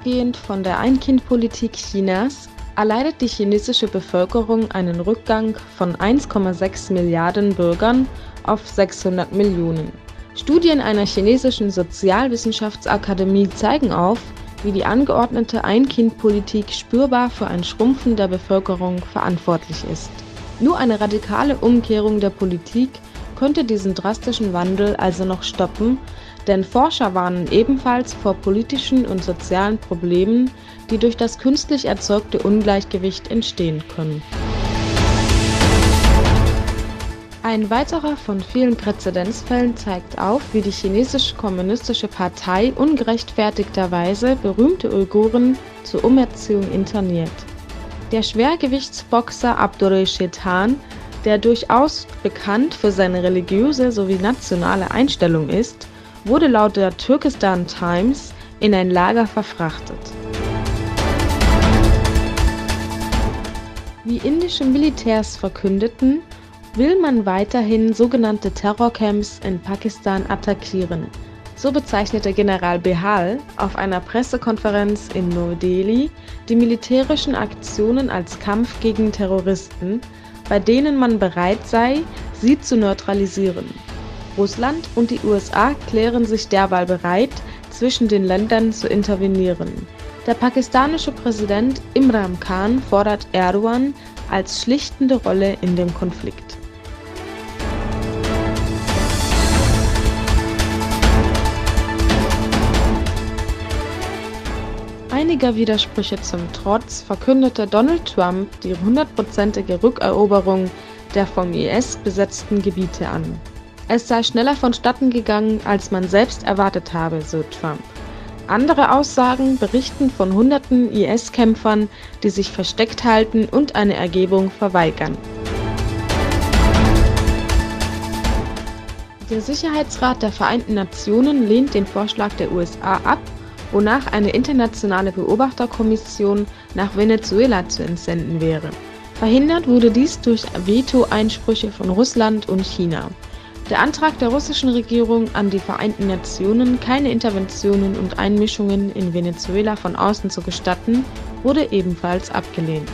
Ausgehend von der Ein-Kind-Politik Chinas erleidet die chinesische Bevölkerung einen Rückgang von 1,6 Milliarden Bürgern auf 600 Millionen. Studien einer chinesischen Sozialwissenschaftsakademie zeigen auf, wie die angeordnete Ein-Kind-Politik spürbar für ein Schrumpfen der Bevölkerung verantwortlich ist. Nur eine radikale Umkehrung der Politik könnte diesen drastischen Wandel also noch stoppen, denn Forscher warnen ebenfalls vor politischen und sozialen Problemen, die durch das künstlich erzeugte Ungleichgewicht entstehen können. Ein weiterer von vielen Präzedenzfällen zeigt auf, wie die chinesische Kommunistische Partei ungerechtfertigterweise berühmte Uiguren zur Umerziehung interniert. Der Schwergewichtsboxer Abdurrahim Shaitan, der durchaus bekannt für seine religiöse sowie nationale Einstellung ist, wurde laut der Turkestan Times in ein Lager verfrachtet. Wie indische Militärs verkündeten, will man weiterhin sogenannte Terrorcamps in Pakistan attackieren. So bezeichnete General Behal auf einer Pressekonferenz in Neu-Delhi die militärischen Aktionen als Kampf gegen Terroristen, bei denen man bereit sei, sie zu neutralisieren. Russland und die USA klären sich derweil bereit, zwischen den Ländern zu intervenieren. Der pakistanische Präsident Imran Khan fordert Erdogan als schlichtende Rolle in dem Konflikt. Einiger Widersprüche zum Trotz verkündete Donald Trump die 100%ige Rückeroberung der vom IS besetzten Gebiete an. Es sei schneller vonstatten gegangen, als man selbst erwartet habe, so Trump. Andere Aussagen berichten von hunderten IS-Kämpfern, die sich versteckt halten und eine Ergebung verweigern. Der Sicherheitsrat der Vereinten Nationen lehnt den Vorschlag der USA ab, wonach eine internationale Beobachterkommission nach Venezuela zu entsenden wäre. Verhindert wurde dies durch Veto-Einsprüche von Russland und China. Der Antrag der russischen Regierung an die Vereinten Nationen, keine Interventionen und Einmischungen in Venezuela von außen zu gestatten, wurde ebenfalls abgelehnt.